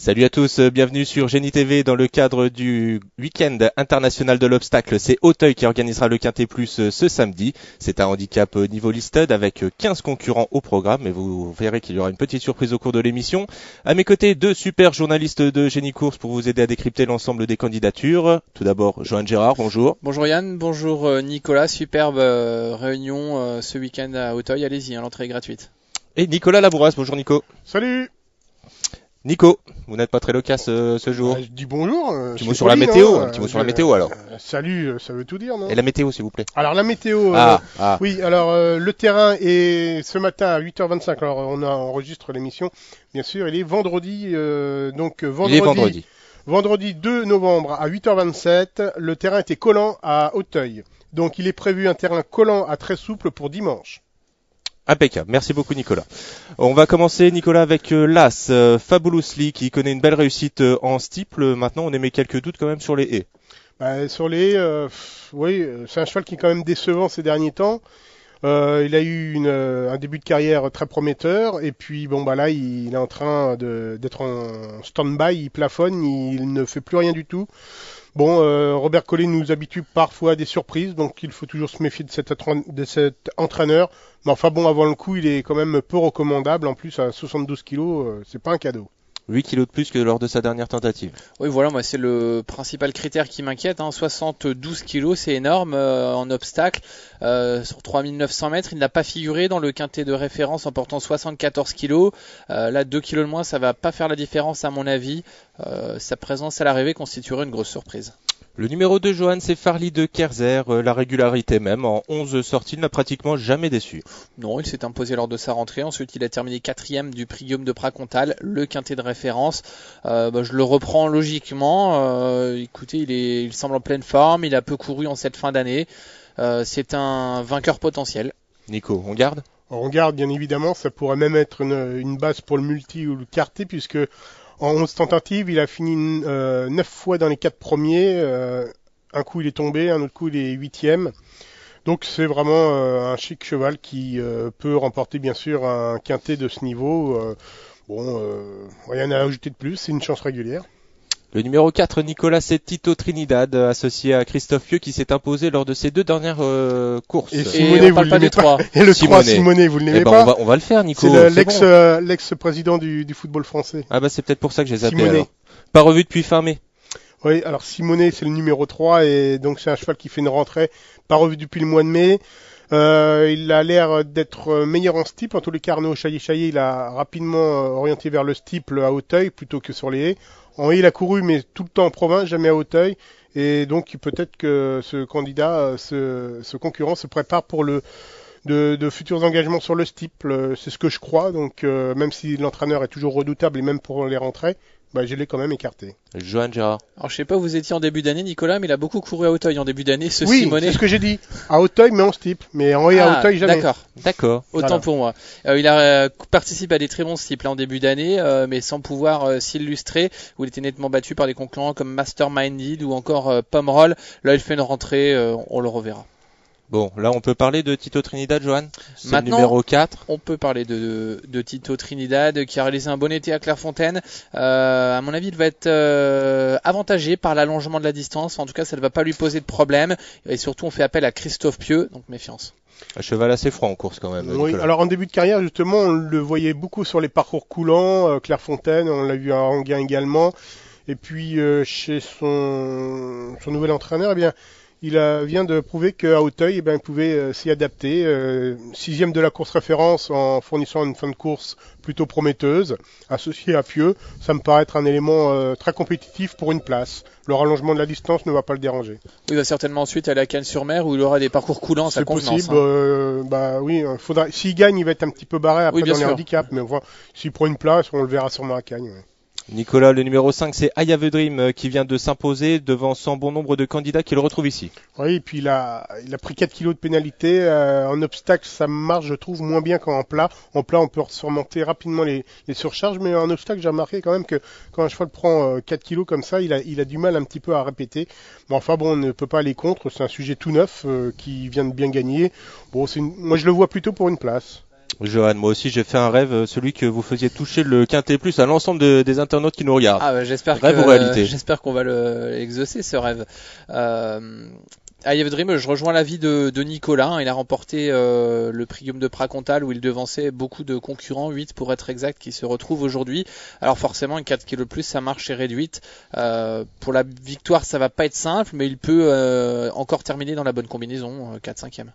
Salut à tous, bienvenue sur Génie TV dans le cadre du week-end international de l'obstacle. C'est Auteuil qui organisera le Quintet Plus ce samedi. C'est un handicap niveau listed avec 15 concurrents au programme, mais vous verrez qu'il y aura une petite surprise au cours de l'émission. À mes côtés, deux super journalistes de Génie Course pour vous aider à décrypter l'ensemble des candidatures. Tout d'abord, Johan Gérard, bonjour. Bonjour Yann, bonjour Nicolas, superbe réunion ce week-end à Auteuil, allez-y, l'entrée est gratuite. Et Nicolas Labouras, bonjour Nico. Salut. Nico, vous n'êtes pas très loquace ce jour. Je dis bonjour. Un petit mot sur la météo, un petit mot sur la météo alors. Salut, ça veut tout dire, non? Et la météo, s'il vous plaît. Alors la météo, oui, alors le terrain est ce matin à 8h25, alors on enregistre l'émission, bien sûr, il est vendredi, vendredi 2 novembre à 8h27, le terrain était collant à Auteuil, donc il est prévu un terrain collant à très souple pour dimanche. Impeccable, merci beaucoup Nicolas. On va commencer Nicolas avec l'As Fabulously qui connaît une belle réussite en steeple. Maintenant on émet quelques doutes quand même sur les haies. Sur les haies, oui, c'est un cheval qui est quand même décevant ces derniers temps. Il a eu un début de carrière très prometteur et puis là il est en train d'être en stand-by, il plafonne, il ne fait plus rien du tout. Robert Collet nous habitue parfois à des surprises, donc il faut toujours se méfier de cet entraîneur. Mais enfin avant le coup, il est quand même peu recommandable. En plus, à 72 kilos, c'est pas un cadeau. 8 kilos de plus que lors de sa dernière tentative. Oui, voilà, moi c'est le principal critère qui m'inquiète. 72 kilos, c'est énorme en obstacle. Sur 3900 mètres, il n'a pas figuré dans le quintet de référence en portant 74 kilos. Là, 2 kilos de moins, ça va pas faire la différence à mon avis. Sa présence à l'arrivée constituerait une grosse surprise. Le numéro 2, Johan, c'est Farley de Kerzer. La régularité même, en 11 sorties, il n'a pratiquement jamais déçu. Non, il s'est imposé lors de sa rentrée. Ensuite, il a terminé 4e du prix Guillaume de Pracontal, le quintet de référence. Je le reprends logiquement. Écoutez, il semble en pleine forme. Il a peu couru en cette fin d'année. C'est un vainqueur potentiel. Nico, on garde ? On garde, bien évidemment. Ça pourrait même être une base pour le multi ou le quartet, puisque en 11 tentatives, il a fini 9 fois dans les 4 premiers. Un coup, il est tombé, un autre coup, il est 8e. Donc, c'est vraiment un chic cheval qui peut remporter, bien sûr, un quintet de ce niveau. Rien à ajouter de plus, c'est une chance régulière. Le numéro 4, Nicolas, c'est Tito Trinidad, associé à Christophe Pieux, qui s'est imposé lors de ses 2 dernières courses. Et Simonet, vous l'aimez pas. Et le 3, Simonet, vous ne l'aimez pas. On va le faire, Nico. C'est l'ex-président du football français. C'est peut-être pour ça que j'ai zappé alors. Pas revu depuis fin mai. Oui, alors Simonet, c'est le numéro 3, et donc c'est un cheval qui fait une rentrée, pas revu depuis le mois de mai. Il a l'air d'être meilleur en steeple. En tous les cas, Arnaud Chaillet, il a rapidement orienté vers le steeple à Auteuil plutôt que sur les haies. En haie, il a couru, mais tout le temps en province, jamais à Auteuil. Et donc, peut-être que ce candidat, ce concurrent, se prépare pour de futurs engagements sur le steeple. C'est ce que je crois. Donc, même si l'entraîneur est toujours redoutable, et même pour les rentrées, je l'ai quand même écarté. Johan Gérard. Alors je sais pas où vous étiez en début d'année Nicolas, mais il a beaucoup couru à Auteuil en début d'année, oui, Simonet. C'est ce que j'ai dit. À Auteuil, mais en steeple. Mais en haie à Auteuil, jamais. D'accord. Autant voilà. Pour moi. Il a participé à des très bons steeples en début d'année, mais sans pouvoir s'illustrer, où il était nettement battu par des concurrents comme Masterminded ou encore Pomerol. Là, il fait une rentrée, on le reverra. Bon, là on peut parler de Tito Trinidad, Johan. C'est maintenant, le numéro 4. On peut parler de Tito Trinidad qui a réalisé un bon été à Clairefontaine. À mon avis, il va être avantagé par l'allongement de la distance. En tout cas, ça ne va pas lui poser de problème. Et surtout, on fait appel à Christophe Pieux, donc méfiance. Un cheval assez franc en course quand même. Oui, Nicolas. Alors en début de carrière, justement, on le voyait beaucoup sur les parcours coulants. Clairefontaine, on l'a vu à Anguin également. Et puis chez son nouvel entraîneur, il vient de prouver qu'à Auteuil, il pouvait s'y adapter. 6e de la course référence en fournissant une fin de course plutôt prometteuse, associé à Pieux. Ça me paraît être un élément très compétitif pour une place. Le rallongement de la distance ne va pas le déranger. Il va certainement ensuite aller à Cannes-sur-Mer où il aura des parcours coulants à sa convenance. C'est possible. Oui, s'il gagne, il va être un petit peu barré après dans les handicaps. Mais s'il prend une place, on le verra sûrement à Cannes. Ouais. Nicolas, le numéro 5, c'est I Have a Dream qui vient de s'imposer devant son bon nombre de candidats qui le retrouvent ici. Oui, et puis il a pris 4 kilos de pénalité. En obstacle, ça marche, je trouve, moins bien qu'en plat. En plat, on peut surmonter rapidement les surcharges, mais en obstacle, j'ai remarqué quand même que quand un cheval prend 4 kilos comme ça, il a du mal un petit peu à répéter. On ne peut pas aller contre. C'est un sujet tout neuf qui vient de bien gagner. Moi, je le vois plutôt pour une place. Johan, moi aussi j'ai fait un rêve, celui que vous faisiez toucher le Quintet Plus à l'ensemble des internautes qui nous regardent. Ah bah, j'espère Rêve ou réalité? j'espère qu'on va l'exaucer ce rêve. I Have a Dream, je rejoins l'avis de Nicolas. Il a remporté le prix Guillaume de Pracontal où il devançait beaucoup de concurrents, 8 pour être exact, qui se retrouvent aujourd'hui. Alors forcément, une 4 kg plus, sa marche est réduite. Pour la victoire, ça va pas être simple, mais il peut encore terminer dans la bonne combinaison, 4-5e.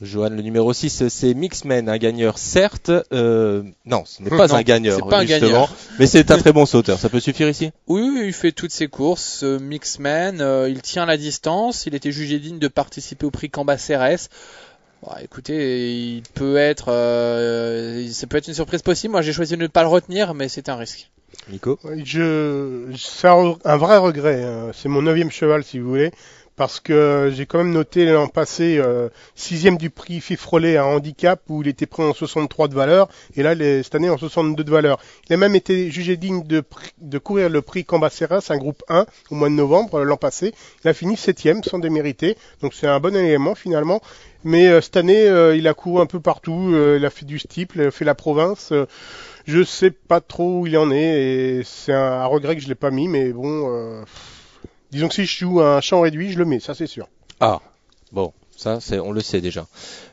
Johan, le numéro 6, c'est Mixman, un gagneur certes. Non, ce n'est pas Non, un gagneur, c'est pas un justement, gagneur. mais c'est un très bon sauteur. Ça peut suffire ici? Oui, il fait toutes ses courses. Mixman, il tient la distance. Il était jugé digne de participer au prix Cambacérès. Bon, écoutez, il peut être, ça peut être une surprise possible. Moi, j'ai choisi de ne pas le retenir, mais c'est un risque. Nico? C'est un vrai regret. C'est mon 9e cheval, si vous voulez. Parce que j'ai quand même noté l'an passé 6e du prix Fifrollet à handicap où il était pris en 63 de valeur et là cette année en 62 de valeur. Il a même été jugé digne de courir le prix Cambacérès, un groupe 1 au mois de novembre l'an passé. Il a fini 7e sans démériter, donc c'est un bon élément finalement. Mais cette année il a couru un peu partout, il a fait du steeple, il a fait la province. Je sais pas trop où il en est et c'est un regret que je l'ai pas mis, mais bon. Disons que si je joue un champ réduit, je le mets, ça c'est sûr. Ah, bon, ça on le sait déjà.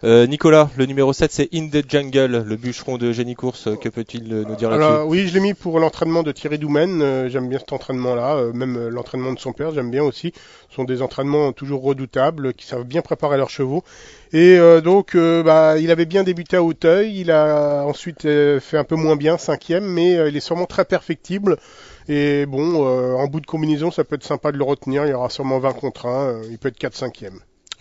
Nicolas, le numéro 7, c'est In the Jungle, le bûcheron de Génie Course. Que peut-il nous dire là-dessus? Alors oui, je l'ai mis pour l'entraînement de Thierry Doumen. J'aime bien cet entraînement-là, même l'entraînement de son père, j'aime bien aussi. Ce sont des entraînements toujours redoutables, qui savent bien préparer leurs chevaux. Et donc, il avait bien débuté à Auteuil, il a ensuite fait un peu moins bien, 5e, mais il est sûrement très perfectible. Et bon, en bout de combinaison, ça peut être sympa de le retenir. Il y aura sûrement 20 contre 1. Il peut être 4-5e.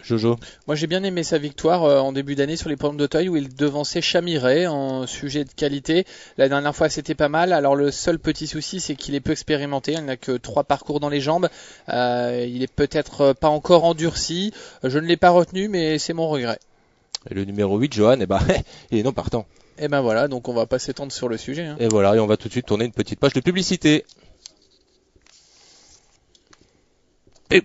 Jojo? Moi, j'ai bien aimé sa victoire en début d'année sur les pommes d'Auteuil où il devançait Chamiret en sujet de qualité. La dernière fois, c'était pas mal. Alors, le seul petit souci, c'est qu'il est peu expérimenté. Il n'a que 3 parcours dans les jambes. Il est peut-être pas encore endurci. Je ne l'ai pas retenu, mais c'est mon regret. Et le numéro 8, Johan, il est non partant. Et ben voilà, donc on va pas s'étendre sur le sujet. Hein. Et voilà, et on va tout de suite tourner une petite page de publicité. Pub.